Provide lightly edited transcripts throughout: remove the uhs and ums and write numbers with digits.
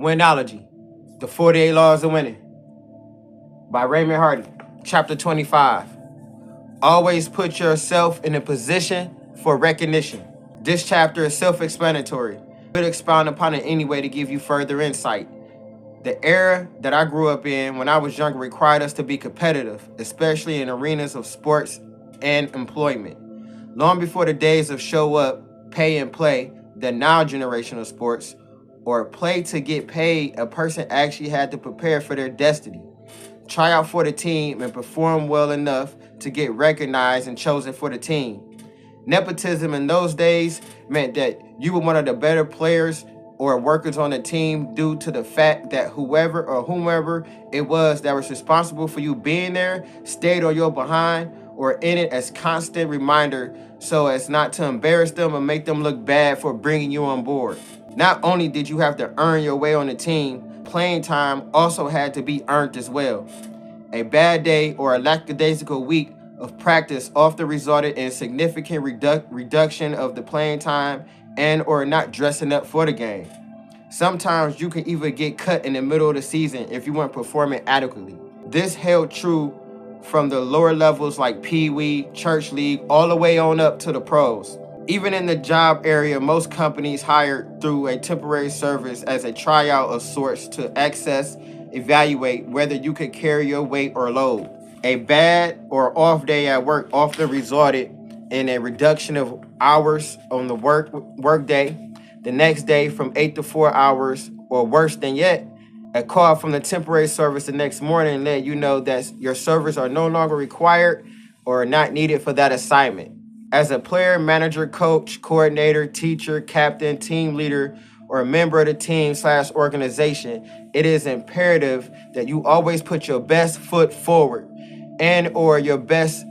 Winology, The 48 Laws of Winning by Raymond Hardy. Chapter 25. Always put yourself in a position for recognition. This chapter is self-explanatory. I could expound upon it anyway to give you further insight. The era that I grew up in when I was younger required us to be competitive, especially in arenas of sports and employment. Long before the days of show up, pay and play, the now generation of sports, or play to get paid, a person actually had to prepare for their destiny. Try out for the team and perform well enough to get recognized and chosen for the team. Nepotism in those days meant that you were one of the better players or workers on the team due to the fact that whoever or whomever it was that was responsible for you being there stayed on your behind or in it as constant reminder so as not to embarrass them or make them look bad for bringing you on board. Not only did you have to earn your way on the team, playing time also had to be earned as well. A bad day or a lackadaisical week of practice often resulted in significant reduction of the playing time and or not dressing up for the game. Sometimes you can even get cut in the middle of the season if you weren't performing adequately. This held true from the lower levels like Pee Wee, Church League, all the way on up to the pros. Even in the job area, most companies hired through a temporary service as a tryout of sorts to evaluate whether you could carry your weight or load. A bad or off day at work often resulted in a reduction of hours on the work day, the next day from 8 to 4 hours, or worse than yet, a call from the temporary service the next morning let you know that your services are no longer required or not needed for that assignment. As a player, manager, coach, coordinator, teacher, captain, team leader, or a member of the team/organization, it is imperative that you always put your best foot forward and or your best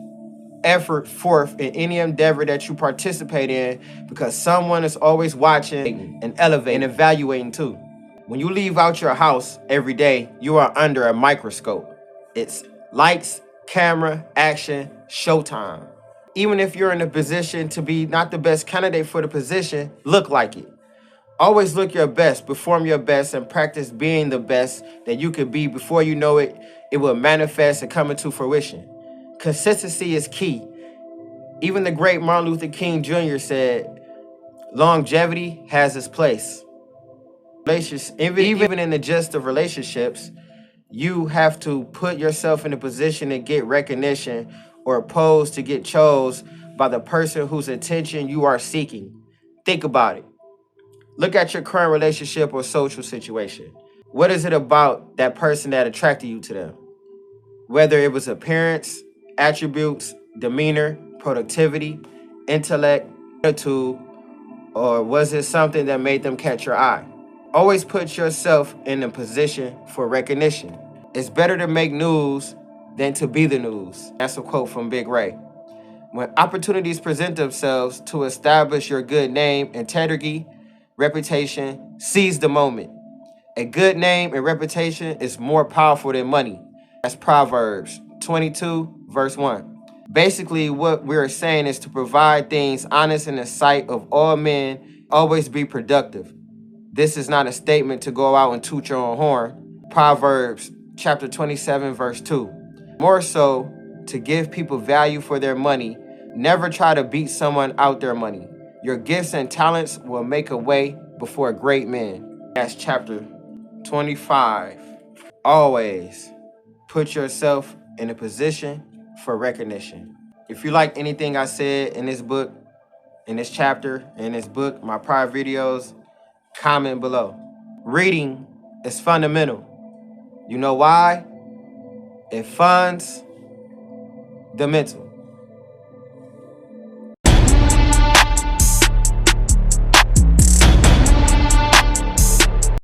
effort forth in any endeavor that you participate in, because someone is always watching and elevating and evaluating too. When you leave out your house every day, you are under a microscope. It's lights, camera, action, showtime. Even if you're in a position to be not the best candidate for the position, look like it. Always look your best, perform your best, and practice being the best that you could be. Before you know it, it will manifest and come into fruition. Consistency is key. Even the great Martin Luther King Jr. said, longevity has its place. Even in the gist of relationships, you have to put yourself in a position to get recognition or pose to get chose by the person whose attention you are seeking. Think about it. Look at your current relationship or social situation. What is it about that person that attracted you to them? Whether it was appearance, attributes, demeanor, productivity, intellect, attitude, or was it something that made them catch your eye? Always put yourself in a position for recognition. It's better to make news than to be the news. That's a quote from Big Ray. When opportunities present themselves to establish your good name, integrity, reputation, seize the moment. A good name and reputation is more powerful than money. That's Proverbs 22, verse 1. Basically, what we're saying is to provide things honest in the sight of all men, always be productive. This is not a statement to go out and toot your own horn. Proverbs chapter 27, verse 2. More so, to give people value for their money. Never try to beat someone out their money. Your gifts and talents will make a way before great men. That's chapter 25. Always put yourself in a position for recognition. If you like anything I said in this book, in this chapter, in this book, my prior videos, comment below. Reading is fundamental. You know why? It funds the mental.